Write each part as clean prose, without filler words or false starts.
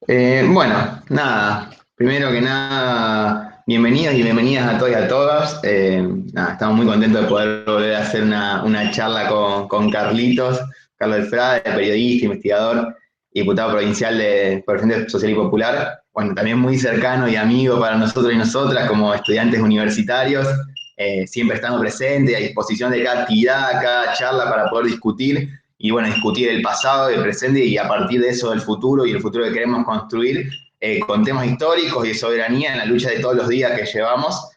Bueno, nada, primero que nada, bienvenidos y bienvenidas a todos y a todas. Nada, estamos muy contentos de poder volver a hacer una charla con Carlitos, Carlos del Frade, periodista, investigador, diputado provincial por el Frente Social y Popular. Bueno, también muy cercano y amigo para nosotros y nosotras como estudiantes universitarios, siempre estando presente, a disposición de cada actividad, cada charla para poder discutir y bueno, discutir el pasado, el presente y a partir de eso el futuro y el futuro que queremos construir con temas históricos y de soberanía en la lucha de todos los días que llevamos.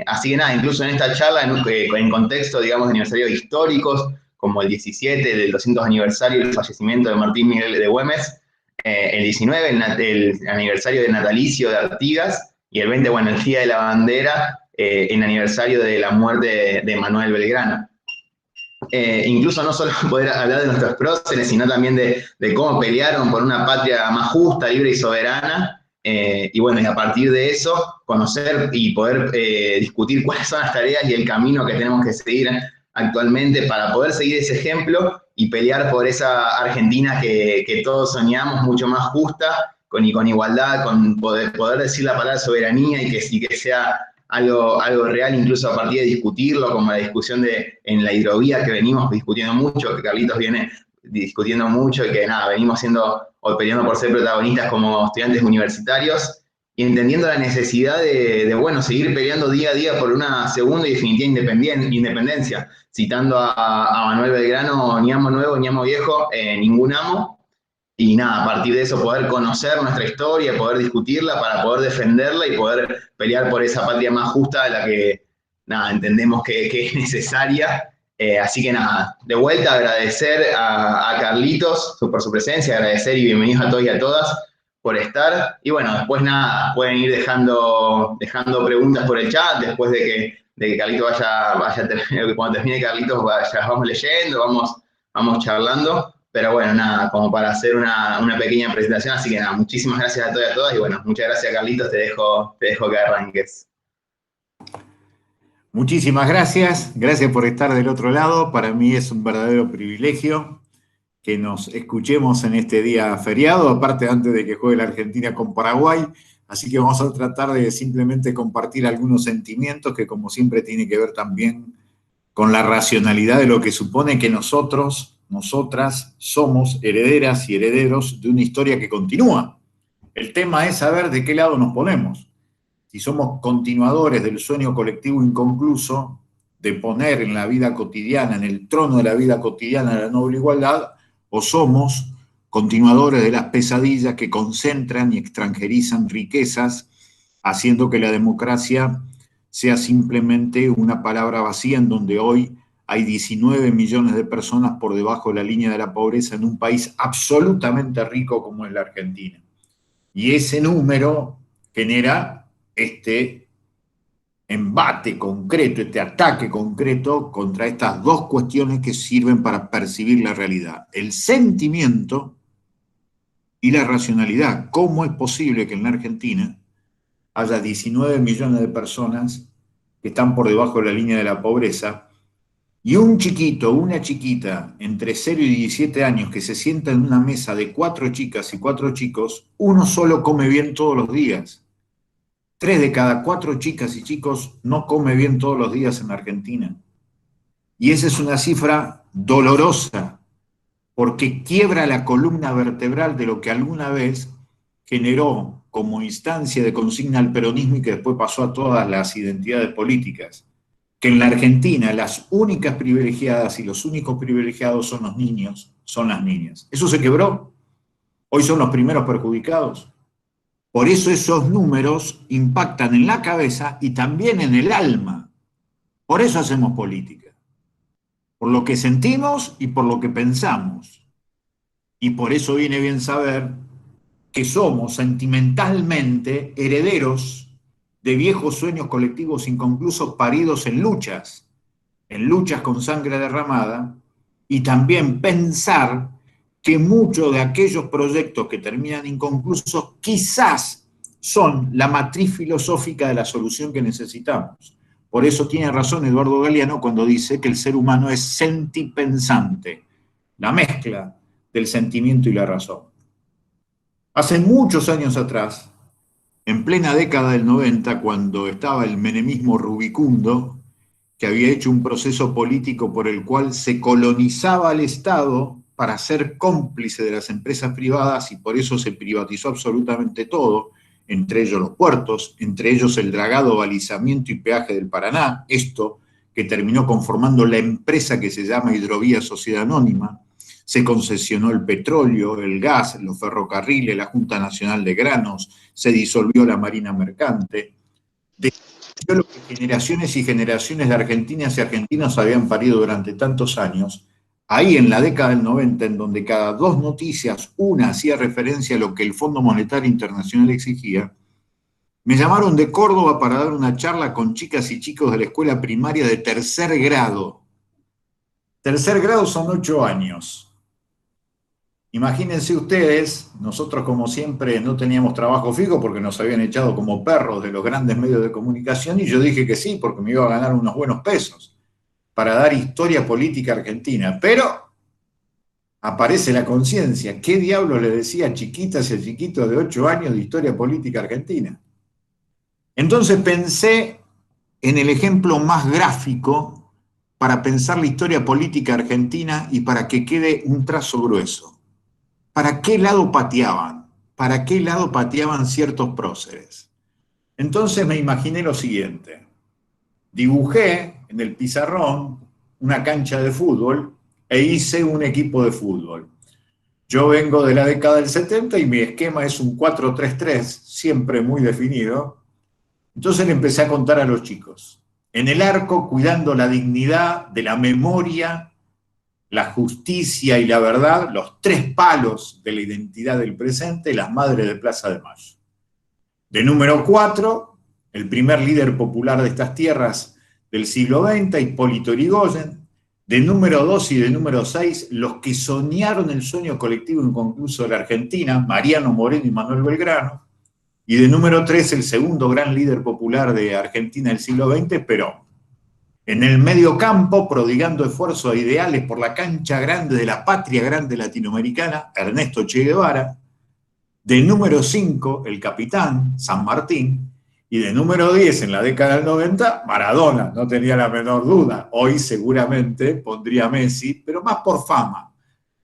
Así que nada, incluso en esta charla, en contexto, digamos, de aniversarios históricos, como el 17 del 200 aniversario del fallecimiento de Martín Miguel de Güemes, el 19, el aniversario del natalicio de Artigas, y el 20, bueno, el Día de la Bandera, el aniversario de la muerte de Manuel Belgrano. Incluso no solo poder hablar de nuestros próceres, sino también de cómo pelearon por una patria más justa, libre y soberana. Y bueno, y a partir de eso, conocer y poder discutir cuáles son las tareas y el camino que tenemos que seguir actualmente para poder seguir ese ejemplo y pelear por esa Argentina que todos soñamos, mucho más justa, con igualdad, con poder decir la palabra soberanía y que sea algo real, incluso a partir de discutirlo, como la discusión en la hidrovía que venimos discutiendo mucho, que Carlitos viene discutiendo mucho y que nada, venimos siendo o peleando por ser protagonistas como estudiantes universitarios y entendiendo la necesidad bueno, seguir peleando día a día por una segunda y definitiva independencia, citando a Manuel Belgrano, ni amo nuevo, ni amo viejo, ningún amo, y nada, a partir de eso poder conocer nuestra historia, poder discutirla para poder defenderla y poder pelear por esa patria más justa de la que nada, entendemos que es necesaria. Así que nada, de vuelta agradecer a Carlitos por su presencia, agradecer y bienvenidos a todos y a todas por estar. Y bueno, después nada, pueden ir dejando preguntas por el chat después de que Carlitos cuando termine Carlitos vamos leyendo, vamos charlando. Pero bueno, nada, como para hacer una pequeña presentación, así que nada, muchísimas gracias a todas y a todas, y bueno, muchas gracias Carlitos, te dejo que arranques. Muchísimas gracias, gracias por estar del otro lado. Para mí es un verdadero privilegio que nos escuchemos en este día feriado, aparte antes de que juegue la Argentina con Paraguay. Así que vamos a tratar de simplemente compartir algunos sentimientos que, como siempre, tiene que ver también con la racionalidad de lo que supone que nosotros, nosotras, somos herederas y herederos de una historia que continúa. El tema es saber de qué lado nos ponemos. Si somos continuadores del sueño colectivo inconcluso de poner en la vida cotidiana, en el trono de la vida cotidiana, la noble igualdad, o somos continuadores de las pesadillas que concentran y extranjerizan riquezas, haciendo que la democracia sea simplemente una palabra vacía en donde hoy hay 19 millones de personas por debajo de la línea de la pobreza en un país absolutamente rico como es la Argentina. Y ese número genera este embate concreto, este ataque concreto contra estas dos cuestiones que sirven para percibir la realidad. El sentimiento y la racionalidad. ¿Cómo es posible que en la Argentina haya 19 millones de personas que están por debajo de la línea de la pobreza y un chiquito, una chiquita entre 0 y 17 años que se sienta en una mesa de 4 chicas y 4 chicos, uno solo come bien todos los días? 3 de cada 4 chicas y chicos no come bien todos los días en Argentina. Y esa es una cifra dolorosa, porque quiebra la columna vertebral de lo que alguna vez generó como instancia de consigna al peronismo y que después pasó a todas las identidades políticas. Que en la Argentina las únicas privilegiadas y los únicos privilegiados son los niños, son las niñas. Eso se quebró. Hoy son los primeros perjudicados. Por eso esos números impactan en la cabeza y también en el alma. Por eso hacemos política. Por lo que sentimos y por lo que pensamos. Y por eso viene bien saber que somos sentimentalmente herederos de viejos sueños colectivos inconclusos paridos en luchas con sangre derramada, y también pensar que muchos de aquellos proyectos que terminan inconclusos quizás son la matriz filosófica de la solución que necesitamos. Por eso tiene razón Eduardo Galeano cuando dice que el ser humano es sentipensante, la mezcla del sentimiento y la razón. Hace muchos años atrás, en plena década del 90, cuando estaba el menemismo rubicundo, que había hecho un proceso político por el cual se colonizaba al Estado para ser cómplice de las empresas privadas y por eso se privatizó absolutamente todo, entre ellos los puertos, entre ellos el dragado, balizamiento y peaje del Paraná, esto que terminó conformando la empresa que se llama Hidrovía Sociedad Anónima. Se concesionó el petróleo, el gas, los ferrocarriles, la Junta Nacional de Granos, se disolvió la Marina Mercante, lo que generaciones y generaciones de argentinas y argentinos habían parido durante tantos años. Ahí en la década del 90, en donde cada dos noticias una hacía referencia a lo que el Fondo Monetario Internacional exigía, me llamaron de Córdoba para dar una charla con chicas y chicos de la escuela primaria de tercer grado. Tercer grado son 8 años. Imagínense ustedes, nosotros como siempre no teníamos trabajo fijo porque nos habían echado como perros de los grandes medios de comunicación y yo dije que sí porque me iba a ganar unos buenos pesos para dar historia política argentina. Pero aparece la conciencia. ¿Qué diablos le decía a chiquitas y a chiquitos de 8 años de historia política argentina? Entonces pensé en el ejemplo más gráfico para pensar la historia política argentina y para que quede un trazo grueso. ¿Para qué lado pateaban? ¿Para qué lado pateaban ciertos próceres? Entonces me imaginé lo siguiente. Dibujé en el pizarrón una cancha de fútbol e hice un equipo de fútbol. Yo vengo de la década del 70 y mi esquema es un 4-3-3, siempre muy definido. Entonces le empecé a contar a los chicos. En el arco, cuidando la dignidad de la memoria, la justicia y la verdad, los 3 palos de la identidad del presente, las madres de Plaza de Mayo. De número 4, el primer líder popular de estas tierras del siglo XX, Hipólito Yrigoyen. De número 2 y de número 6, los que soñaron el sueño colectivo inconcluso de la Argentina, Mariano Moreno y Manuel Belgrano. Y de número 3, el segundo gran líder popular de Argentina del siglo XX, Perón. En el medio campo, prodigando esfuerzos e ideales por la cancha grande de la patria grande latinoamericana, Ernesto Che Guevara. De número 5, el capitán, San Martín. Y de número 10, en la década del 90, Maradona, no tenía la menor duda. Hoy seguramente pondría a Messi, pero más por fama.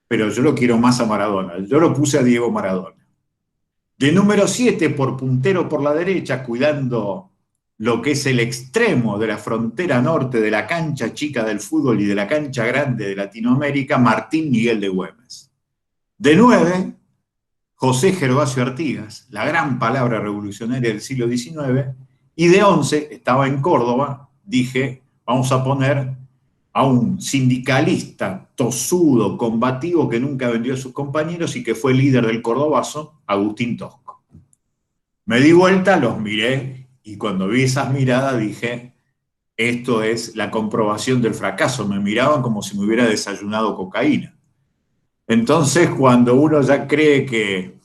Pero yo lo quiero más a Maradona. Yo lo puse a Diego Maradona. De número 7, por puntero por la derecha, cuidando lo que es el extremo de la frontera norte de la cancha chica del fútbol y de la cancha grande de Latinoamérica, Martín Miguel de Güemes. De 9, José Gervasio Artigas, la gran palabra revolucionaria del siglo XIX. Y de 11, estaba en Córdoba, dije, vamos a poner a un sindicalista tosudo, combativo, que nunca vendió a sus compañeros y que fue líder del Cordobazo, Agustín Tosco. Me di vuelta, los miré, y cuando vi esas miradas dije, esto es la comprobación del fracaso. Me miraban como si me hubiera desayunado cocaína. Entonces, cuando uno ya cree que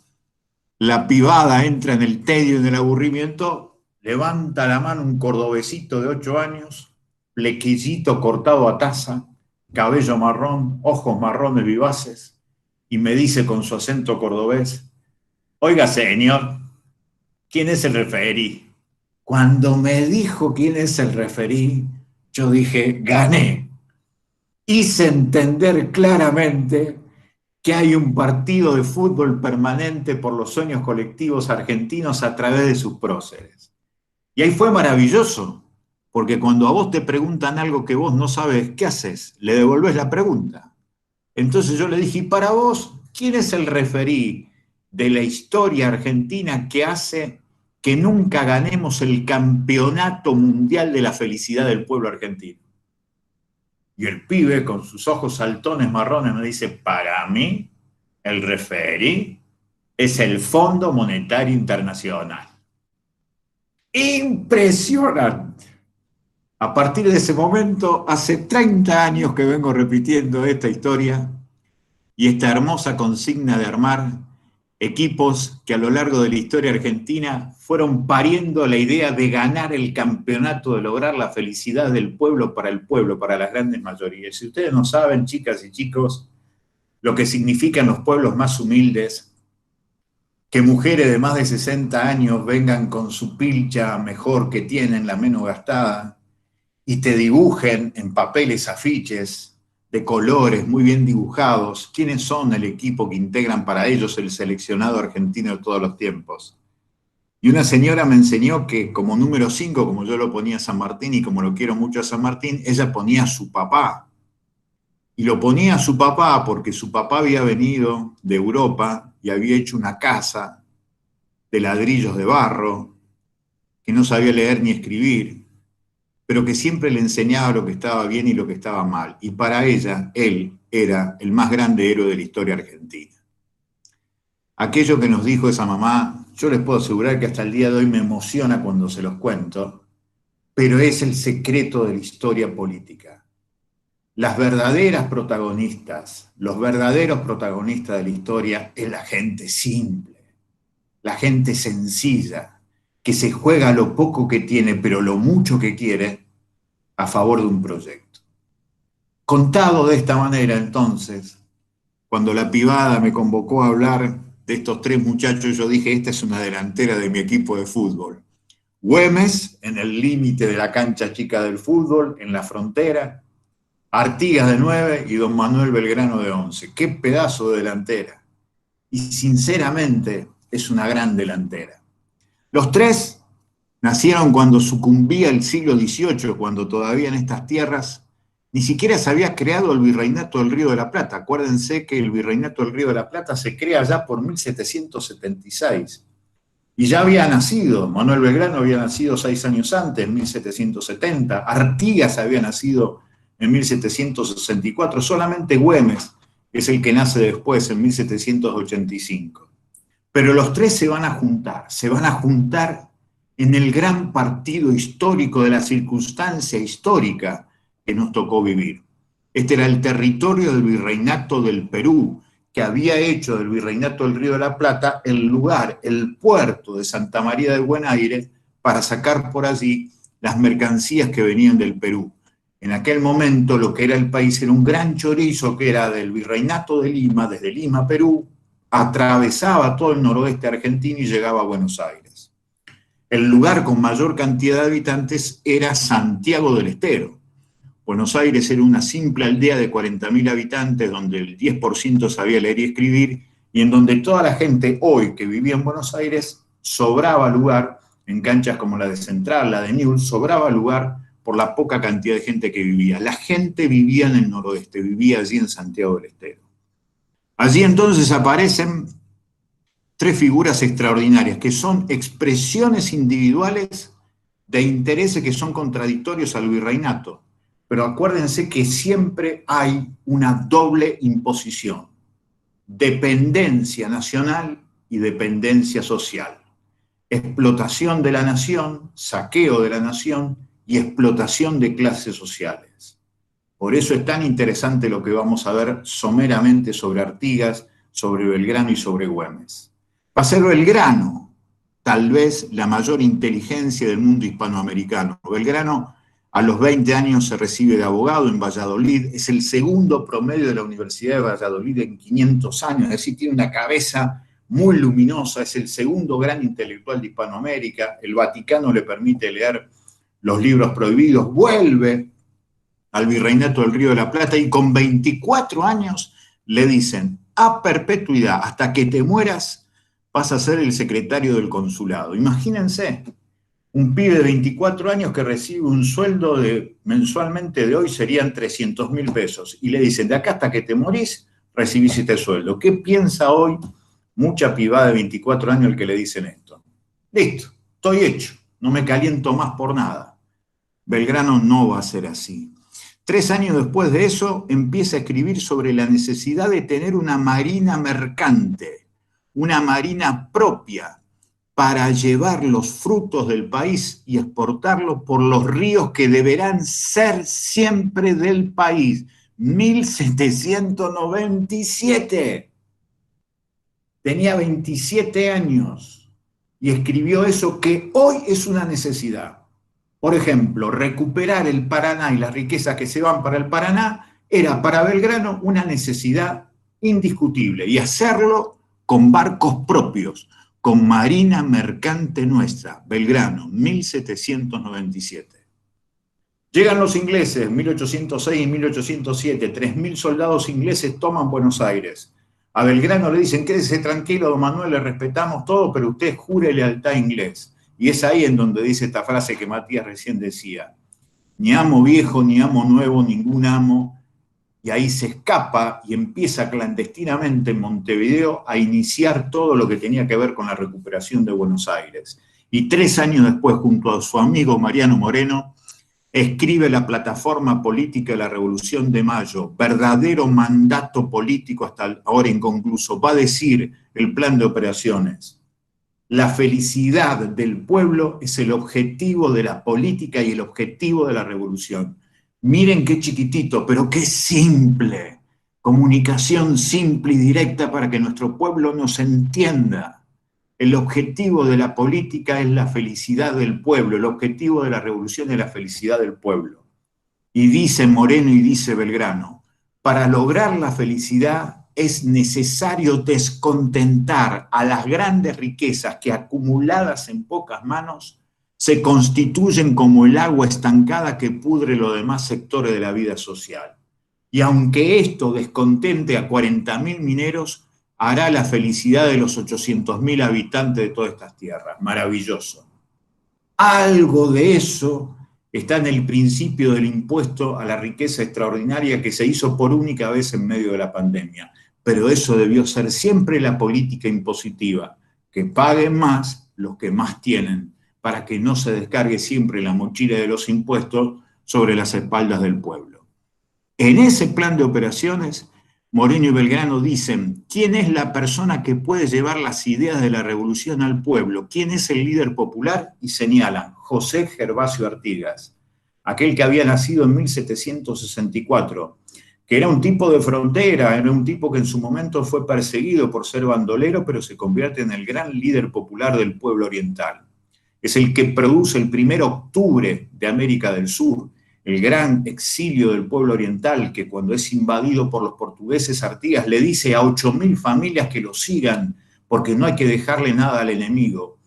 la pibada entra en el tedio y en el aburrimiento, levanta la mano un cordobesito de 8 años, plequillito cortado a taza, cabello marrón, ojos marrones vivaces, y me dice con su acento cordobés, oiga señor, ¿quién es el referí? Cuando me dijo quién es el referí, yo dije, gané. Hice entender claramente que hay un partido de fútbol permanente por los sueños colectivos argentinos a través de sus próceres. Y ahí fue maravilloso, porque cuando a vos te preguntan algo que vos no sabes, ¿qué haces? Le devolvés la pregunta. Entonces yo le dije, ¿y para vos quién es el referí de la historia argentina que hace que nunca ganemos el campeonato mundial de la felicidad del pueblo argentino? Y el pibe con sus ojos saltones marrones me dice, para mí el referí es el Fondo Monetario Internacional. Impresionante. A partir de ese momento, hace 30 años que vengo repitiendo esta historia y esta hermosa consigna de armar equipos que a lo largo de la historia argentina fueron pariendo la idea de ganar el campeonato, de lograr la felicidad del pueblo, para las grandes mayorías. Si ustedes no saben, chicas y chicos, lo que significan los pueblos más humildes, que mujeres de más de 60 años vengan con su pilcha mejor que tienen, la menos gastada, y te dibujen en papeles afiches de colores muy bien dibujados quiénes son el equipo que integran para ellos el seleccionado argentino de todos los tiempos. Y una señora me enseñó que como número 5, como yo lo ponía a San Martín y como lo quiero mucho a San Martín, ella ponía a su papá. Y lo ponía a su papá porque su papá había venido de Europa y había hecho una casa de ladrillos de barro, que no sabía leer ni escribir, pero que siempre le enseñaba lo que estaba bien y lo que estaba mal. Y para ella, él era el más grande héroe de la historia argentina. Aquello que nos dijo esa mamá, yo les puedo asegurar que hasta el día de hoy me emociona cuando se los cuento, pero es el secreto de la historia política. Las verdaderas protagonistas, los verdaderos protagonistas de la historia es la gente simple, la gente sencilla, que se juega lo poco que tiene, pero lo mucho que quiere, a favor de un proyecto. Contado de esta manera, entonces, cuando la pibada me convocó a hablar de estos tres muchachos, yo dije, esta es una delantera de mi equipo de fútbol. Güemes, en el límite de la cancha chica del fútbol, en la frontera, Artigas de 9 y don Manuel Belgrano de 11. ¡Qué pedazo de delantera! Y sinceramente es una gran delantera. Los tres nacieron cuando sucumbía el siglo XVIII, cuando todavía en estas tierras ni siquiera se había creado el Virreinato del Río de la Plata. Acuérdense que el Virreinato del Río de la Plata se crea ya por 1776. Y ya había nacido, Manuel Belgrano había nacido 6 años antes, en 1770. Artigas había nacido en 1764. Solamente Güemes es el que nace después, en 1785. Pero los tres se van a juntar en el gran partido histórico de la circunstancia histórica que nos tocó vivir. Este era el territorio del Virreinato del Perú, que había hecho del Virreinato del Río de la Plata el lugar, el puerto de Santa María del Buen Aire para sacar por allí las mercancías que venían del Perú. En aquel momento lo que era el país era un gran chorizo que era del Virreinato de Lima, desde Lima, Perú, atravesaba todo el noroeste argentino y llegaba a Buenos Aires. El lugar con mayor cantidad de habitantes era Santiago del Estero. Buenos Aires era una simple aldea de 40.000 habitantes donde el 10% sabía leer y escribir y en donde toda la gente hoy que vivía en Buenos Aires sobraba lugar, en canchas como la de Central, la de Newell's, sobraba lugar por la poca cantidad de gente que vivía. La gente vivía en el noroeste, vivía allí en Santiago del Estero. Allí entonces aparecen tres figuras extraordinarias que son expresiones individuales de intereses que son contradictorios al virreinato. Pero acuérdense que siempre hay una doble imposición, dependencia nacional y dependencia social. Explotación de la nación, saqueo de la nación y explotación de clases sociales. Por eso es tan interesante lo que vamos a ver someramente sobre Artigas, sobre Belgrano y sobre Güemes. Va a ser Belgrano, tal vez la mayor inteligencia del mundo hispanoamericano. Belgrano a los 20 años se recibe de abogado en Valladolid, es el segundo promedio de la Universidad de Valladolid en 500 años, es decir, tiene una cabeza muy luminosa, es el segundo gran intelectual de Hispanoamérica, el Vaticano le permite leer los libros prohibidos, vuelve al Virreinato del Río de la Plata y con 24 años le dicen, a perpetuidad, hasta que te mueras, vas a ser el secretario del consulado. Imagínense, un pibe de 24 años que recibe un sueldo mensualmente de hoy serían 300.000 pesos. Y le dicen, de acá hasta que te morís, recibís este sueldo. ¿Qué piensa hoy mucha pibada de 24 años el que le dicen esto? Listo, estoy hecho, no me caliento más por nada. Belgrano no va a ser así. 3 años después de eso, empieza a escribir sobre la necesidad de tener una marina mercante, una marina propia, para llevar los frutos del país y exportarlos por los ríos que deberán ser siempre del país. 1797. Tenía 27 años y escribió eso que hoy es una necesidad. Por ejemplo, recuperar el Paraná y las riquezas que se van para el Paraná era para Belgrano una necesidad indiscutible y hacerlo con barcos propios, con marina mercante nuestra, Belgrano, 1797. Llegan los ingleses, 1806 y 1807, 3.000 soldados ingleses toman Buenos Aires. A Belgrano le dicen, quédese tranquilo, don Manuel, le respetamos todo, pero usted jure lealtad inglés. Y es ahí en donde dice esta frase que Matías recién decía, ni amo viejo, ni amo nuevo, ningún amo. Y ahí se escapa y empieza clandestinamente en Montevideo a iniciar todo lo que tenía que ver con la recuperación de Buenos Aires. Y 3 años después, junto a su amigo Mariano Moreno, escribe la plataforma política de la Revolución de Mayo, verdadero mandato político hasta ahora inconcluso. Va a decir el plan de operaciones: la felicidad del pueblo es el objetivo de la política y el objetivo de la revolución. Miren qué chiquitito, pero qué simple. Comunicación simple y directa para que nuestro pueblo nos entienda. El objetivo de la política es la felicidad del pueblo, el objetivo de la revolución es la felicidad del pueblo. Y dice Moreno y dice Belgrano, para lograr la felicidad es necesario descontentar a las grandes riquezas que, acumuladas en pocas manos, se constituyen como el agua estancada que pudre los demás sectores de la vida social. Y aunque esto descontente a 40.000 mineros, hará la felicidad de los 800.000 habitantes de todas estas tierras. Maravilloso. Algo de eso está en el principio del impuesto a la riqueza extraordinaria que se hizo por única vez en medio de la pandemia. Pero eso debió ser siempre la política impositiva, que paguen más los que más tienen, para que no se descargue siempre la mochila de los impuestos sobre las espaldas del pueblo. En ese plan de operaciones, Moreno y Belgrano dicen, ¿quién es la persona que puede llevar las ideas de la revolución al pueblo? ¿Quién es el líder popular? Y señalan, José Gervasio Artigas, aquel que había nacido en 1764, que era un tipo de frontera, era un tipo que en su momento fue perseguido por ser bandolero, pero se convierte en el gran líder popular del pueblo oriental. Es el que produce el 1 de octubre de América del Sur, el gran exilio del pueblo oriental, que cuando es invadido por los portugueses, Artigas le dice a 8.000 familias que lo sigan, porque no hay que dejarle nada al enemigo.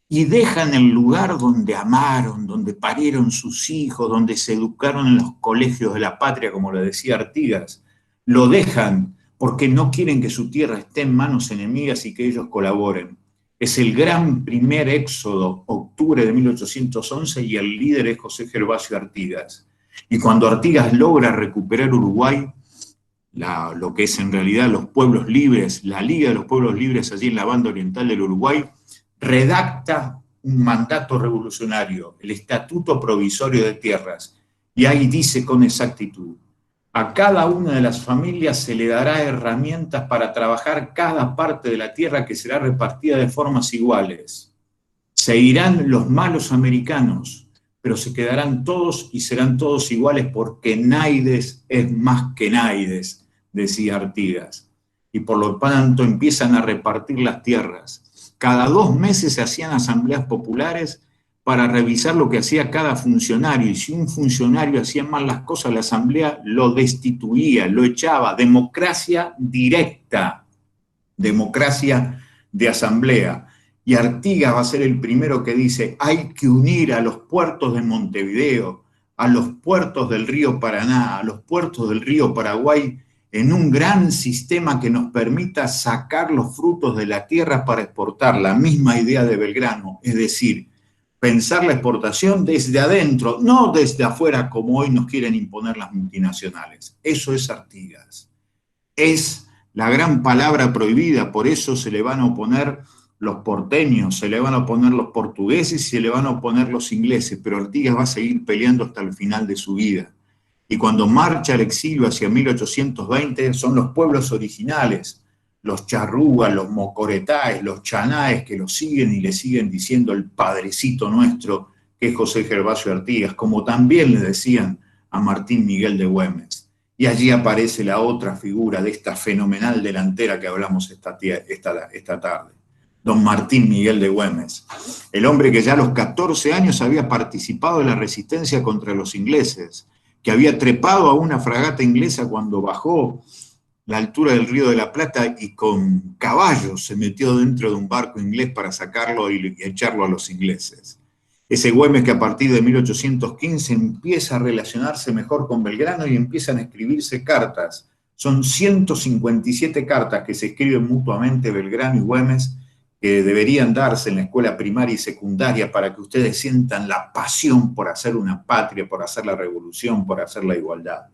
Y dejan el lugar donde amaron, donde parieron sus hijos, donde se educaron en los colegios de la patria, como le decía Artigas. Lo dejan porque no quieren que su tierra esté en manos enemigas y que ellos colaboren. Es el gran primer éxodo, octubre de 1811, y el líder es José Gervasio Artigas. Y cuando Artigas logra recuperar Uruguay, lo que es en realidad los pueblos libres, la Liga de los Pueblos Libres allí en la banda oriental del Uruguay, redacta un mandato revolucionario, el Estatuto Provisorio de Tierras, y ahí dice con exactitud, a cada una de las familias se le dará herramientas para trabajar cada parte de la tierra que será repartida de formas iguales. Se irán los malos americanos, pero se quedarán todos y serán todos iguales porque Naides es más que Naides, decía Artigas. Y por lo tanto empiezan a repartir las tierras. Cada 2 meses se hacían asambleas populares para revisar lo que hacía cada funcionario, y si un funcionario hacía mal las cosas, la asamblea lo destituía, lo echaba. Democracia directa, democracia de asamblea. Y Artigas va a ser el primero que dice, hay que unir a los puertos de Montevideo, a los puertos del río Paraná, a los puertos del río Paraguay, en un gran sistema que nos permita sacar los frutos de la tierra para exportar. La misma idea de Belgrano, es decir, pensar la exportación desde adentro, no desde afuera como hoy nos quieren imponer las multinacionales. Eso es Artigas. Es la gran palabra prohibida, por eso se le van a oponer los porteños, se le van a oponer los portugueses y se le van a oponer los ingleses, pero Artigas va a seguir peleando hasta el final de su vida. Y cuando marcha al exilio hacia 1820, son los pueblos originales, los charrúas, los mocoretáes, los chanaes, que lo siguen y le siguen diciendo el padrecito nuestro, que es José Gervasio Artigas, como también le decían a Martín Miguel de Güemes. Y allí aparece la otra figura de esta fenomenal delantera que hablamos esta tarde, don Martín Miguel de Güemes, el hombre que ya a los 14 años había participado en la resistencia contra los ingleses, que había trepado a una fragata inglesa cuando bajó la altura del Río de la Plata y con caballos se metió dentro de un barco inglés para sacarlo y echarlo a los ingleses. Ese Güemes que a partir de 1815 empieza a relacionarse mejor con Belgrano y empiezan a escribirse cartas. Son 157 cartas que se escriben mutuamente Belgrano y Güemes, que deberían darse en la escuela primaria y secundaria para que ustedes sientan la pasión por hacer una patria, por hacer la revolución, por hacer la igualdad.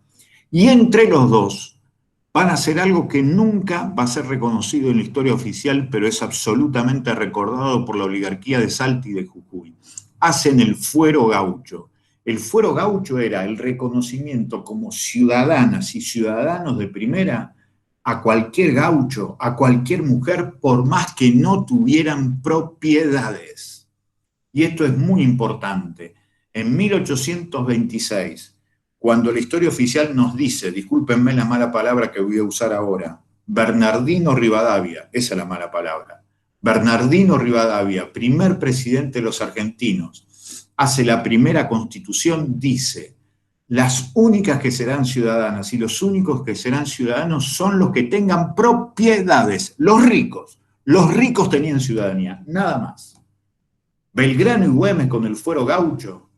Y entre los dos van a hacer algo que nunca va a ser reconocido en la historia oficial, pero es absolutamente recordado por la oligarquía de Salta y de Jujuy. Hacen el fuero gaucho. El fuero gaucho era el reconocimiento como ciudadanas y ciudadanos de primera a cualquier gaucho, a cualquier mujer, por más que no tuvieran propiedades. Y esto es muy importante. En 1826, cuando la historia oficial nos dice, discúlpenme la mala palabra que voy a usar ahora, Bernardino Rivadavia, esa es la mala palabra, Bernardino Rivadavia, primer presidente de los argentinos, hace la primera constitución, dice, las únicas que serán ciudadanas y los únicos que serán ciudadanos son los que tengan propiedades, los ricos. Los ricos tenían ciudadanía, nada más. Belgrano y Güemes con el fuero gaucho,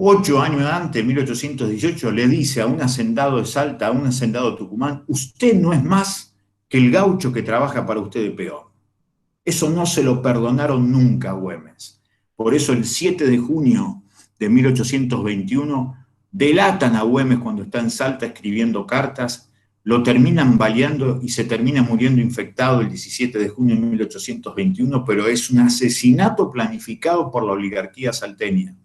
8 años antes, 1818, le dice a un hacendado de Salta, a un hacendado de Tucumán, usted no es más que el gaucho que trabaja para usted de peón. Eso no se lo perdonaron nunca a Güemes. Por eso el 7 de junio de 1821 delatan a Güemes cuando está en Salta escribiendo cartas, lo terminan baleando y se termina muriendo infectado el 17 de junio de 1821, pero es un asesinato planificado por la oligarquía salteña,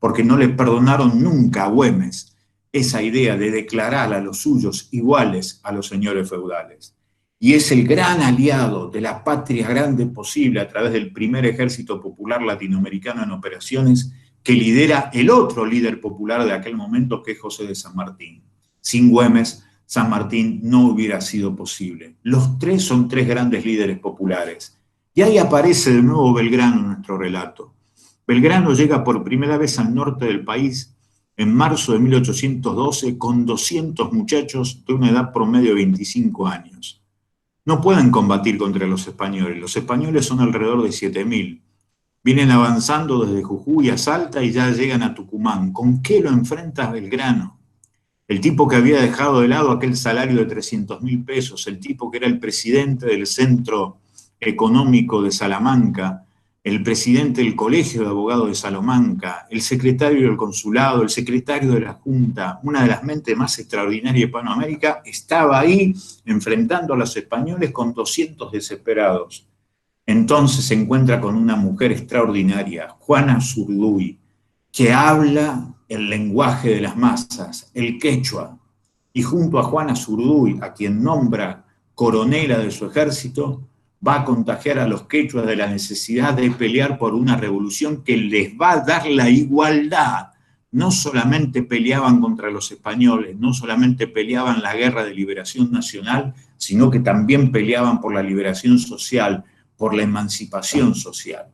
porque no le perdonaron nunca a Güemes esa idea de declarar a los suyos iguales a los señores feudales. Y es el gran aliado de la patria grande posible a través del primer ejército popular latinoamericano en operaciones que lidera el otro líder popular de aquel momento, que es José de San Martín. Sin Güemes, San Martín no hubiera sido posible. Los tres son tres grandes líderes populares. Y ahí aparece de nuevo Belgrano en nuestro relato. Belgrano llega por primera vez al norte del país en marzo de 1812 con 200 muchachos de una edad promedio de 25 años. No pueden combatir contra los españoles son alrededor de 7.000. Vienen avanzando desde Jujuy a Salta y ya llegan a Tucumán. ¿Con qué lo enfrenta Belgrano? El tipo que había dejado de lado aquel salario de 300.000 pesos, el tipo que era el presidente del Centro Económico de Salamanca, el presidente del Colegio de Abogados de Salamanca, el secretario del Consulado, el secretario de la Junta, una de las mentes más extraordinarias de Hispanoamérica, estaba ahí enfrentando a los españoles con 200 desesperados. Entonces se encuentra con una mujer extraordinaria, Juana Zurduy, que habla el lenguaje de las masas, el quechua, y junto a Juana Zurduy, a quien nombra coronela de su ejército, va a contagiar a los quechuas de la necesidad de pelear por una revolución que les va a dar la igualdad. No solamente peleaban contra los españoles, no solamente peleaban la guerra de liberación nacional, sino que también peleaban por la liberación social, por la emancipación social.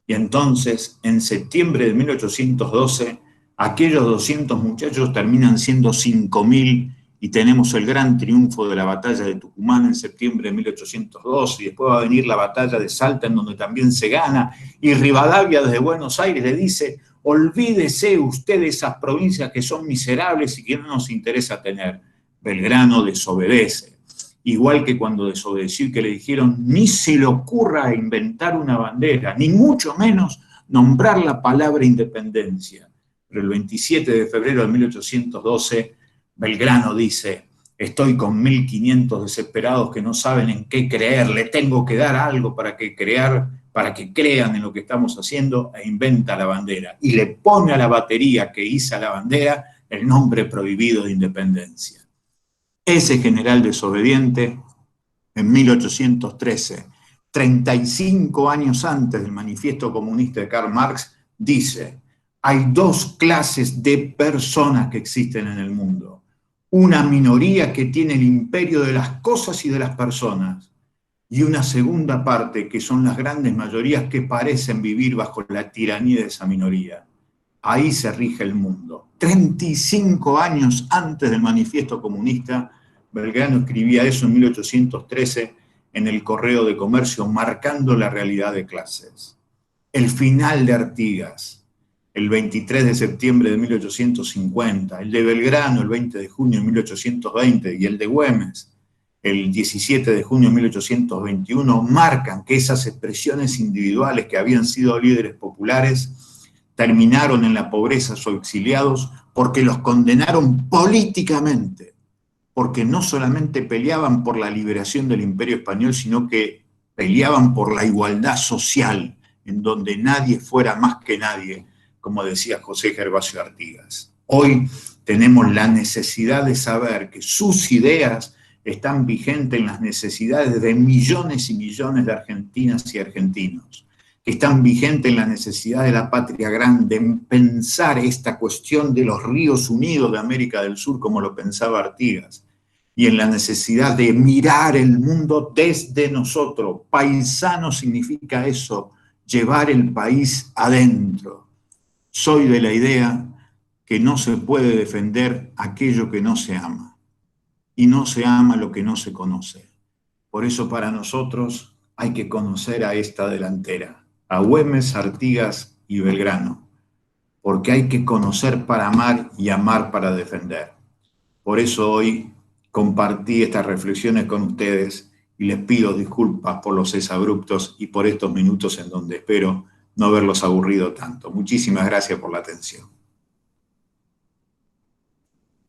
Y entonces, en septiembre de 1812, aquellos 200 muchachos terminan siendo 5.000 y tenemos el gran triunfo de la batalla de Tucumán en septiembre de 1812, y después va a venir la batalla de Salta, en donde también se gana, y Rivadavia desde Buenos Aires le dice, olvídese usted de esas provincias que son miserables y que no nos interesa tener. Belgrano desobedece, igual que cuando desobedeció y que le dijeron, ni se le ocurra inventar una bandera, ni mucho menos nombrar la palabra independencia. Pero el 27 de febrero de 1812, Belgrano dice, estoy con 1.500 desesperados que no saben en qué creer, le tengo que dar algo para que crean en lo que estamos haciendo, e inventa la bandera. Y le pone a la batería que iza la bandera el nombre prohibido de independencia. Ese general desobediente, en 1813, 35 años antes del manifiesto comunista de Karl Marx, dice, hay dos clases de personas que existen en el mundo. Una minoría que tiene el imperio de las cosas y de las personas, y una segunda parte que son las grandes mayorías que parecen vivir bajo la tiranía de esa minoría. Ahí se rige el mundo. 35 años antes del manifiesto comunista, Belgrano escribía eso en 1813 en el Correo de Comercio, marcando la realidad de clases. El final de Artigas, el 23 de septiembre de 1850, el de Belgrano, el 20 de junio de 1820, y el de Güemes, el 17 de junio de 1821, marcan que esas expresiones individuales que habían sido líderes populares terminaron en la pobreza o exiliados porque los condenaron políticamente, porque no solamente peleaban por la liberación del Imperio Español, sino que peleaban por la igualdad social, en donde nadie fuera más que nadie, como decía José Gervasio Artigas. Hoy tenemos la necesidad de saber que sus ideas están vigentes en las necesidades de millones y millones de argentinas y argentinos, que están vigentes en la necesidad de la patria grande, en pensar esta cuestión de los ríos unidos de América del Sur como lo pensaba Artigas, y en la necesidad de mirar el mundo desde nosotros. Paisano significa eso, llevar el país adentro. Soy de la idea que no se puede defender aquello que no se ama, y no se ama lo que no se conoce. Por eso para nosotros hay que conocer a esta delantera, a Güemes, Artigas y Belgrano, porque hay que conocer para amar y amar para defender. Por eso hoy compartí estas reflexiones con ustedes y les pido disculpas por los exabruptos y por estos minutos en donde espero no haberlos aburrido tanto. Muchísimas gracias por la atención.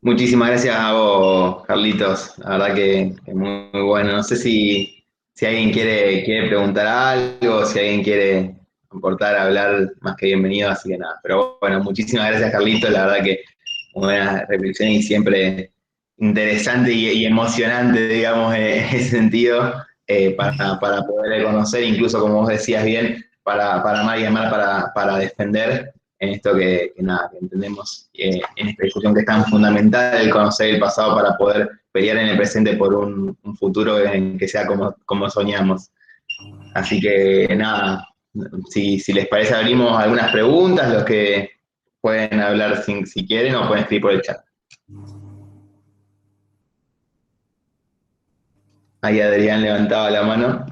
Muchísimas gracias a vos, Carlitos. La verdad que muy, muy bueno. No sé si alguien quiere preguntar algo, si alguien quiere aportar, hablar, más que bienvenido, así que nada. Pero bueno, muchísimas gracias, Carlitos. La verdad que buena reflexión y siempre interesante y emocionante, digamos, en ese sentido, para poder conocer, incluso como vos decías bien, para amar y amar para defender en esto que nada, que entendemos en esta discusión que es tan fundamental, el conocer el pasado para poder pelear en el presente por un futuro en que sea como soñamos. Así que nada, si les parece abrimos algunas preguntas, los que pueden hablar si quieren o pueden escribir por el chat. Ahí Adrián levantaba la mano.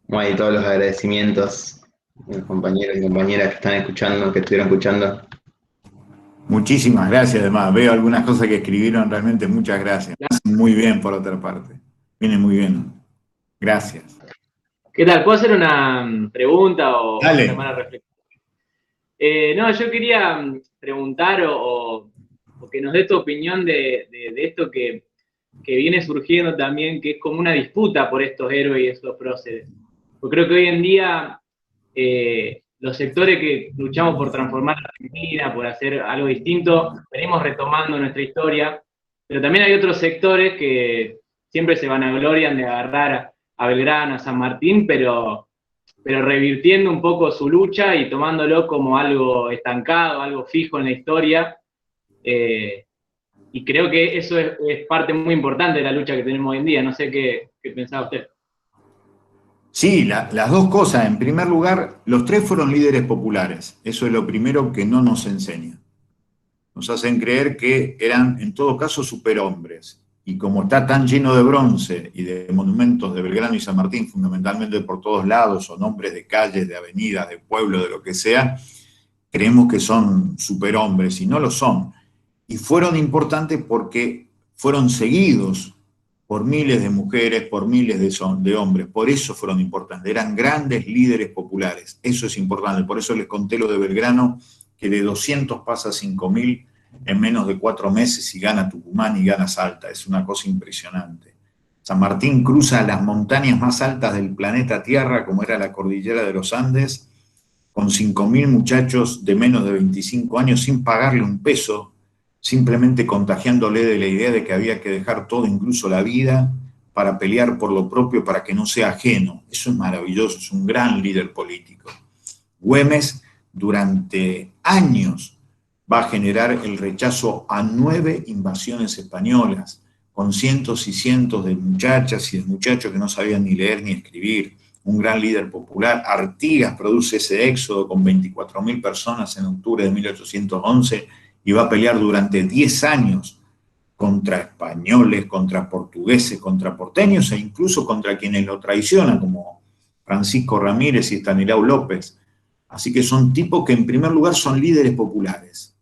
Bueno, y todos los agradecimientos a los compañeros y compañeras que están escuchando, que estuvieron escuchando. Muchísimas gracias, además. Veo algunas cosas que escribieron, realmente muchas gracias. Muy bien, por otra parte. Viene muy bien. Gracias. ¿Qué tal? ¿Puedo hacer una pregunta o Dale. hacer una reflexión? No, yo quería preguntar o que nos dé tu opinión de esto que viene surgiendo también, que es como una disputa por estos héroes y estos próceres. Porque creo que hoy en día los sectores que luchamos por transformar la Argentina, por hacer algo distinto, venimos retomando nuestra historia, pero también hay otros sectores que siempre se vanaglorian de agarrar a Belgrano, a San Martín, pero revirtiendo un poco su lucha y tomándolo como algo estancado, algo fijo en la historia. Y creo que eso es parte muy importante de la lucha que tenemos hoy en día. No sé qué pensaba usted. Sí, las dos cosas. En primer lugar, los tres fueron líderes populares. Eso es lo primero que no nos enseñan. Nos hacen creer que eran, en todo caso, superhombres. Y como está tan lleno de bronce y de monumentos de Belgrano y San Martín, fundamentalmente por todos lados, o nombres de calles, de avenidas, de pueblos, de lo que sea, creemos que son superhombres, y no lo son. Y fueron importantes porque fueron seguidos por miles de mujeres, por miles de hombres. Por eso fueron importantes. Eran grandes líderes populares. Eso es importante. Por eso les conté lo de Belgrano, que de 200 pasa a 5.000 en menos de 4 meses y gana Tucumán y gana Salta. Es una cosa impresionante. San Martín cruza las montañas más altas del planeta Tierra, como era la cordillera de los Andes, con 5.000 muchachos de menos de 25 años sin pagarle un peso, simplemente contagiándole de la idea de que había que dejar todo, incluso la vida, para pelear por lo propio, para que no sea ajeno. Eso es maravilloso, es un gran líder político. Güemes durante años va a generar el rechazo a 9 invasiones españolas, con cientos y cientos de muchachas y de muchachos que no sabían ni leer ni escribir, un gran líder popular. Artigas produce ese éxodo con 24.000 personas en octubre de 1811 y va a pelear durante 10 años contra españoles, contra portugueses, contra porteños e incluso contra quienes lo traicionan, como Francisco Ramírez y Estanislao López. Así que son tipos que en primer lugar son líderes populares,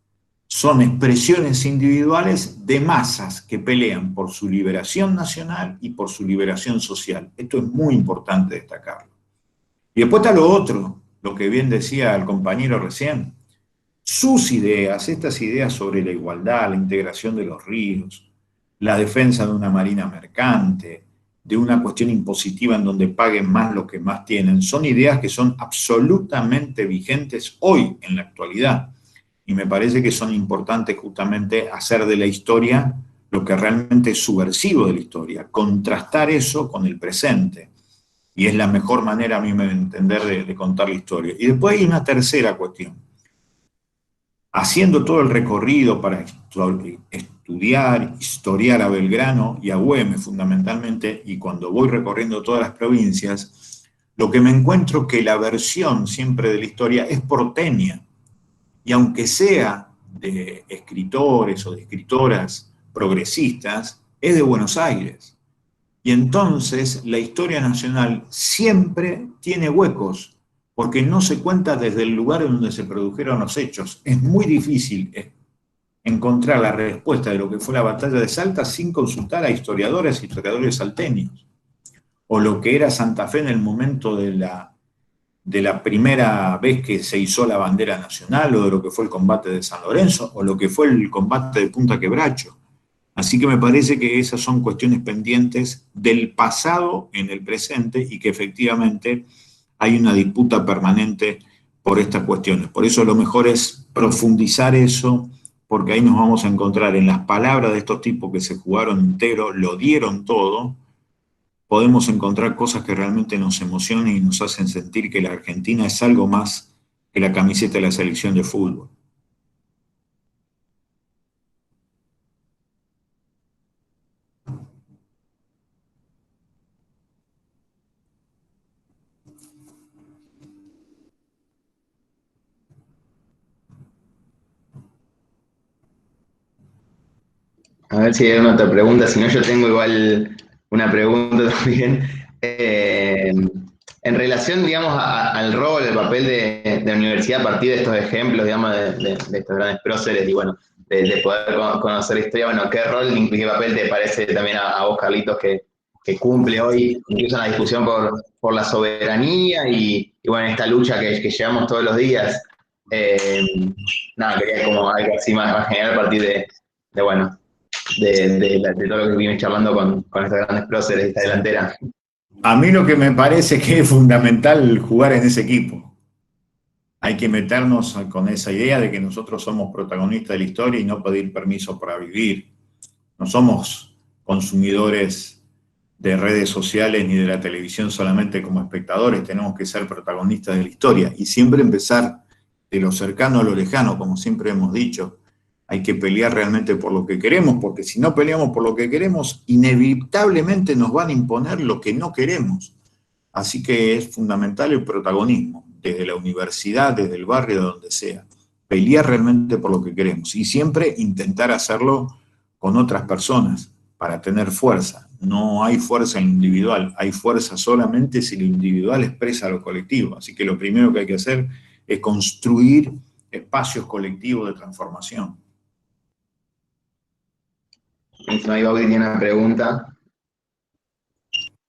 son expresiones individuales de masas que pelean por su liberación nacional y por su liberación social. Esto es muy importante destacarlo. Y después está lo otro, lo que bien decía el compañero recién, sus ideas, estas ideas sobre la igualdad, la integración de los ríos, la defensa de una marina mercante, de una cuestión impositiva en donde paguen más los que más tienen, son ideas que son absolutamente vigentes hoy, en la actualidad. Y me parece que son importantes justamente hacer de la historia lo que realmente es subversivo de la historia, contrastar eso con el presente. Y es la mejor manera, a mí me entender, de contar la historia. Y después hay una tercera cuestión. Haciendo todo el recorrido para estudiar, historiar a Belgrano y a Güemes fundamentalmente, y cuando voy recorriendo todas las provincias, lo que me encuentro es que la versión siempre de la historia es porteña, y aunque sea de escritores o de escritoras progresistas, es de Buenos Aires. Y entonces la historia nacional siempre tiene huecos, porque no se cuenta desde el lugar en donde se produjeron los hechos. Es muy difícil encontrar la respuesta de lo que fue la batalla de Salta sin consultar a historiadores y historiadores salteños, o lo que era Santa Fe en el momento de la primera vez que se izó la bandera nacional, o de lo que fue el combate de San Lorenzo, o lo que fue el combate de Punta Quebracho. Así que me parece que esas son cuestiones pendientes del pasado en el presente y que efectivamente hay una disputa permanente por estas cuestiones. Por eso lo mejor es profundizar eso, porque ahí nos vamos a encontrar en las palabras de estos tipos que se jugaron entero, lo dieron todo. Podemos encontrar cosas que realmente nos emocionen y nos hacen sentir que la Argentina es algo más que la camiseta de la selección de fútbol. A ver si hay una otra pregunta, si no yo tengo igual una pregunta también. En relación, digamos, al rol, el papel de la universidad a partir de estos ejemplos, digamos, de estos grandes próceres y bueno, de poder conocer la historia, bueno, ¿qué rol y qué papel te parece también a vos, Carlitos, que cumple hoy, incluso en la discusión por la soberanía y bueno, esta lucha que llevamos todos los días? Nada, quería como algo así más general a partir de bueno, de todo lo que vienes charlando con estos grandes próceres de esta delantera. A mí lo que me parece que es fundamental jugar en ese equipo. Hay que meternos con esa idea de que nosotros somos protagonistas de la historia y no pedir permiso para vivir. No somos consumidores de redes sociales ni de la televisión solamente como espectadores, tenemos que ser protagonistas de la historia y siempre empezar de lo cercano a lo lejano, como siempre hemos dicho. Hay que pelear realmente por lo que queremos, porque si no peleamos por lo que queremos, inevitablemente nos van a imponer lo que no queremos. Así que es fundamental el protagonismo, desde la universidad, desde el barrio, donde sea. Pelear realmente por lo que queremos y siempre intentar hacerlo con otras personas para tener fuerza. No hay fuerza en lo individual, hay fuerza solamente si lo individual expresa lo colectivo. Así que lo primero que hay que hacer es construir espacios colectivos de transformación. Ahí Baudi tiene una pregunta.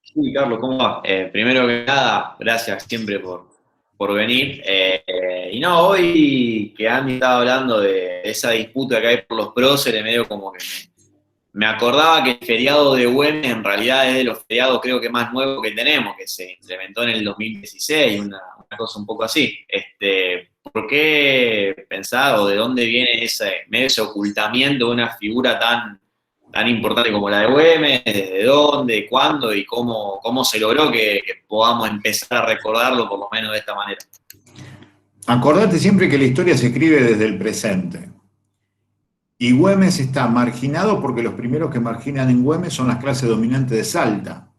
Sí, Carlos, ¿cómo va? Primero que nada, gracias siempre por venir. Y no, hoy que Andy estaba hablando de esa disputa que hay por los próceres, medio como que me acordaba que el feriado de Güemes en realidad es de los feriados creo que más nuevos que tenemos, que se implementó en el 2016, una cosa un poco así. ¿Por qué pensar o de dónde viene ese ocultamiento de una figura tan importante como la de Güemes? ¿Desde dónde, cuándo y cómo se logró que podamos empezar a recordarlo por lo menos de esta manera? Acordate siempre que la historia se escribe desde el presente. Y Güemes está marginado porque los primeros que marginan en Güemes son las clases dominantes de Salta.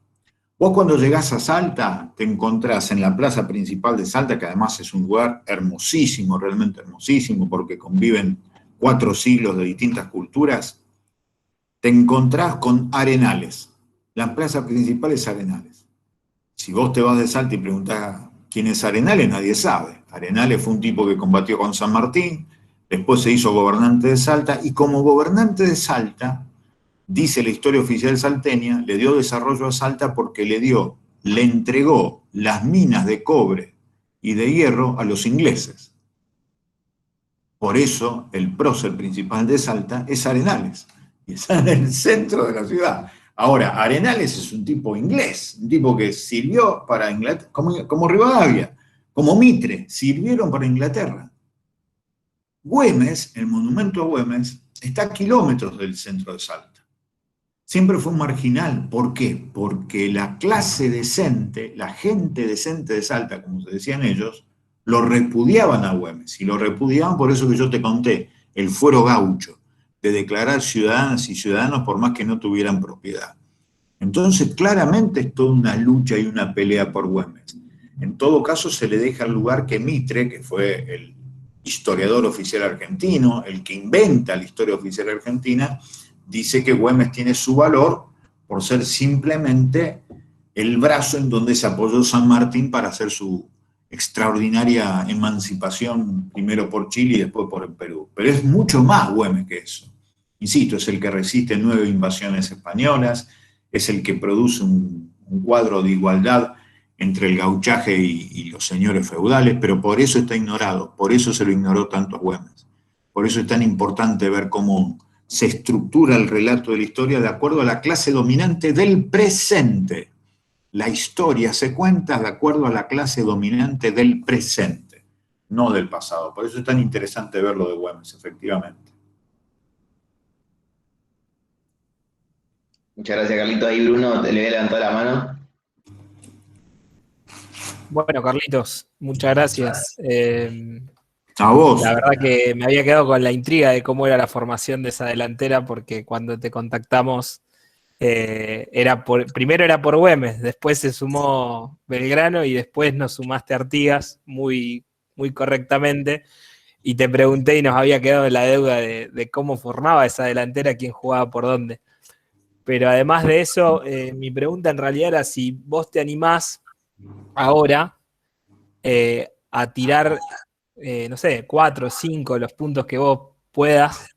Vos cuando llegás a Salta te encontrás en la plaza principal de Salta, que además es un lugar hermosísimo, realmente hermosísimo, porque conviven 4 siglos de distintas culturas, te encontrás con Arenales. La plaza principal es Arenales. Si vos te vas de Salta y preguntás quién es Arenales, nadie sabe. Arenales fue un tipo que combatió con San Martín, después se hizo gobernante de Salta, y como gobernante de Salta, dice la historia oficial salteña, le dio desarrollo a Salta porque le entregó las minas de cobre y de hierro a los ingleses. Por eso el prócer principal de Salta es Arenales, y está en el centro de la ciudad. Ahora, Arenales es un tipo inglés, un tipo que sirvió para Inglaterra, como Rivadavia, como Mitre, sirvieron para Inglaterra. Güemes, el monumento a Güemes, está a kilómetros del centro de Salta. Siempre fue un marginal. ¿Por qué? Porque la clase decente, la gente decente de Salta, como se decían ellos, lo repudiaban a Güemes. Y lo repudiaban por eso que yo te conté, el fuero gaucho, de declarar ciudadanas y ciudadanos por más que no tuvieran propiedad. Entonces, claramente es toda una lucha y una pelea por Güemes. En todo caso, se le deja el lugar que Mitre, que fue el historiador oficial argentino, el que inventa la historia oficial argentina, dice que Güemes tiene su valor por ser simplemente el brazo en donde se apoyó San Martín para hacer su extraordinaria emancipación, primero por Chile y después por el Perú. Pero es mucho más Güemes que eso. Insisto, es el que resiste 9 invasiones españolas, es el que produce un cuadro de igualdad entre el gauchaje y los señores feudales, pero por eso está ignorado, por eso se lo ignoró tanto a Güemes. Por eso es tan importante ver cómo se estructura el relato de la historia de acuerdo a la clase dominante del presente. La historia se cuenta de acuerdo a la clase dominante del presente, no del pasado. Por eso es tan interesante ver lo de Güemes, efectivamente. Muchas gracias, Carlito. Ahí Bruno, le voy a levantar la mano. Bueno, Carlitos, muchas gracias. A vos. La verdad que me había quedado con la intriga de cómo era la formación de esa delantera, porque cuando te contactamos primero era por Güemes, después se sumó Belgrano y después nos sumaste Artigas muy, muy correctamente. Y te pregunté y nos había quedado la deuda de cómo formaba esa delantera, quién jugaba por dónde. Pero además de eso, mi pregunta en realidad era si vos te animás ahora a tirar, no sé, 4 o 5 los puntos que vos puedas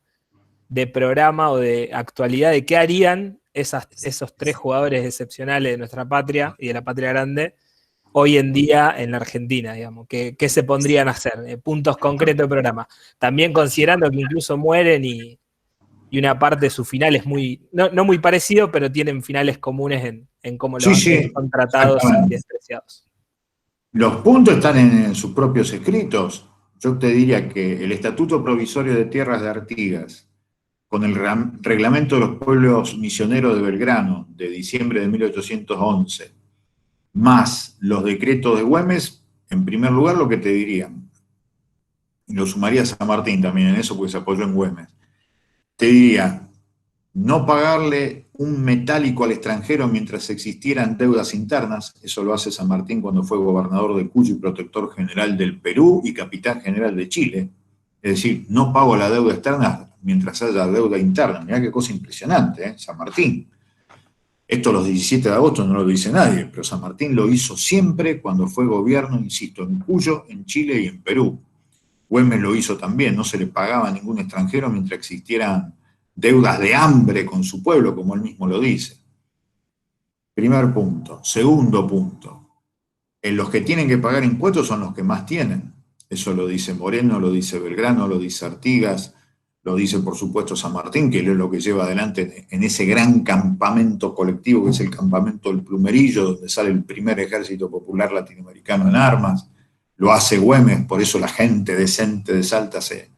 de programa o de actualidad de qué harían esos 3 jugadores excepcionales de nuestra patria y de la patria grande hoy en día en la Argentina, digamos. ¿Qué se pondrían a hacer? Puntos concretos de programa. También considerando que incluso mueren y una parte de su final es muy, no muy parecido, pero tienen finales comunes en cómo los son tratados y despreciados. Los puntos están en sus propios escritos. Yo te diría que el Estatuto Provisorio de Tierras de Artigas, con el Reglamento de los Pueblos Misioneros de Belgrano, de diciembre de 1811, más los decretos de Güemes, en primer lugar lo que te dirían, y lo sumaría San Martín también en eso porque se apoyó en Güemes, te diría, no pagarle un metálico al extranjero mientras existieran deudas internas. Eso lo hace San Martín cuando fue gobernador de Cuyo y protector general del Perú y capitán general de Chile. Es decir, no pago la deuda externa mientras haya deuda interna. Mirá qué cosa impresionante, San Martín. Esto los 17 de agosto no lo dice nadie, pero San Martín lo hizo siempre cuando fue gobierno, insisto, en Cuyo, en Chile y en Perú. Güemes lo hizo también, no se le pagaba a ningún extranjero mientras existieran deudas de hambre con su pueblo, como él mismo lo dice. Primer punto. Segundo punto. Los que tienen que pagar impuestos son los que más tienen. Eso lo dice Moreno, lo dice Belgrano, lo dice Artigas, lo dice por supuesto San Martín, que es lo que lleva adelante en ese gran campamento colectivo que es el campamento del Plumerillo, donde sale el primer ejército popular latinoamericano en armas. Lo hace Güemes, por eso la gente decente de Salta se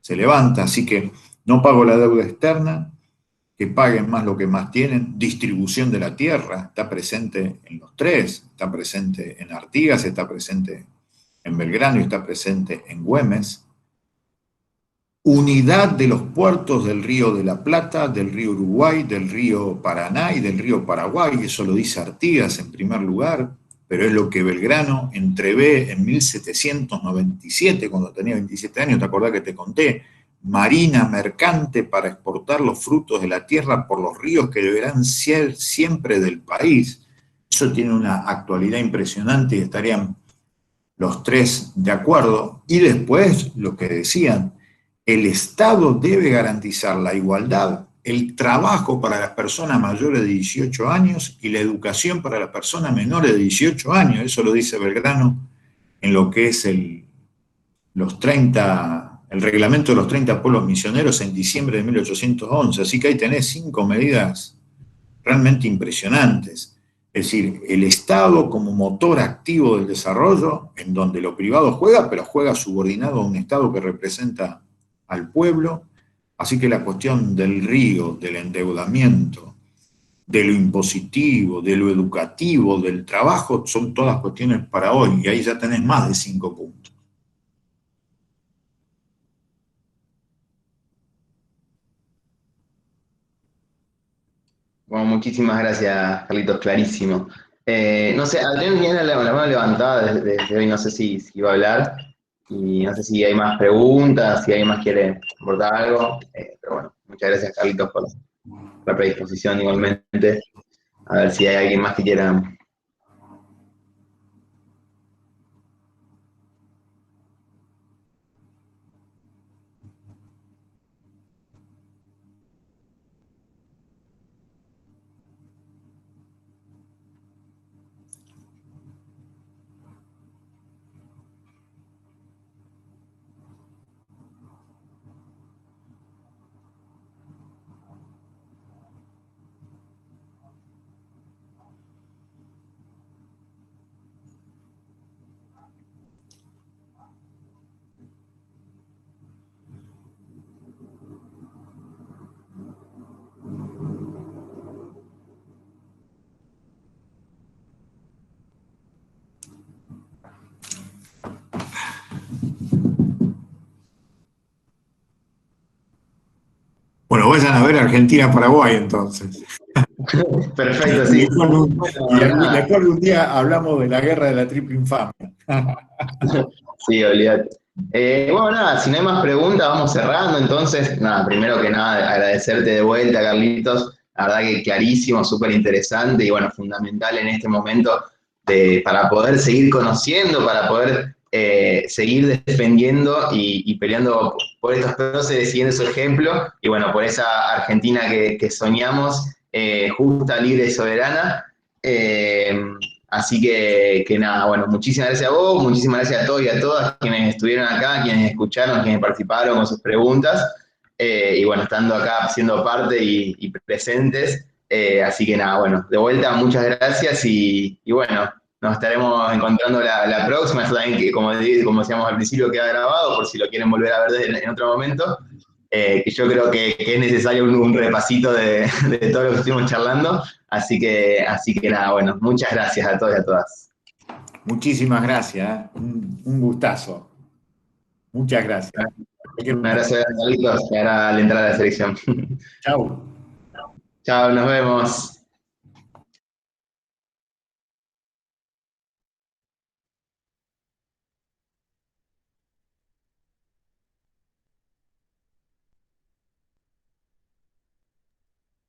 levanta. Así que no pago la deuda externa, que paguen más lo que más tienen. Distribución de la tierra, está presente en los 3, está presente en Artigas, está presente en Belgrano y está presente en Güemes. Unidad de los puertos del río de la Plata, del río Uruguay, del río Paraná y del río Paraguay. Eso lo dice Artigas en primer lugar, pero es lo que Belgrano entrevé en 1797, cuando tenía 27 años, ¿te acordás que te conté? Marina mercante para exportar los frutos de la tierra por los ríos que deberán ser siempre del país. Eso tiene una actualidad impresionante y estarían los tres de acuerdo. Y después lo que decían, el Estado debe garantizar la igualdad, el trabajo para las personas mayores de 18 años y la educación para las personas menores de 18 años. Eso lo dice Belgrano en lo que es el reglamento de los 30 pueblos misioneros en diciembre de 1811. Así que ahí tenés 5 medidas realmente impresionantes. Es decir, el Estado como motor activo del desarrollo, en donde lo privado juega, pero juega subordinado a un Estado que representa al pueblo. Así que la cuestión del río, del endeudamiento, de lo impositivo, de lo educativo, del trabajo, son todas cuestiones para hoy, y ahí ya tenés más de 5 puntos. Bueno, muchísimas gracias, Carlitos, clarísimo. No sé, Adrián tiene la mano levantada desde hoy, no sé si va a hablar, y no sé si hay más preguntas, si alguien más quiere aportar algo, pero bueno, muchas gracias, Carlitos, por la predisposición igualmente. A ver si hay alguien más que quiera. Bueno, vayan a ver Argentina-Paraguay entonces. Perfecto, sí. Y después un día hablamos de la guerra de la triple infamia. Sí, olvídate. Bueno, nada, si no hay más preguntas, vamos cerrando. Entonces, nada, primero que nada, agradecerte de vuelta, Carlitos. La verdad que clarísimo, súper interesante y bueno, fundamental en este momento para poder seguir conociendo, para poder seguir defendiendo y peleando por estos próceres, siguiendo su ejemplo y bueno, por esa Argentina que soñamos, justa, libre y soberana. Así que nada, bueno, muchísimas gracias a vos, muchísimas gracias a todos y a todas quienes estuvieron acá, quienes escucharon, quienes participaron con sus preguntas. Y bueno, estando acá, siendo parte y presentes. Así que nada, bueno, de vuelta, muchas gracias y bueno, nos estaremos encontrando la próxima. Eso también, que como decíamos al principio, queda grabado por si lo quieren volver a ver en otro momento. Que yo creo que es necesario un repasito de todo lo que estuvimos charlando. Así que nada, bueno, muchas gracias a todos y a todas. Muchísimas gracias, ¿eh? Un gustazo. Muchas gracias. Un abrazo de Carlitos, que ahora al entrar a la selección. Chau. Chao, nos vemos.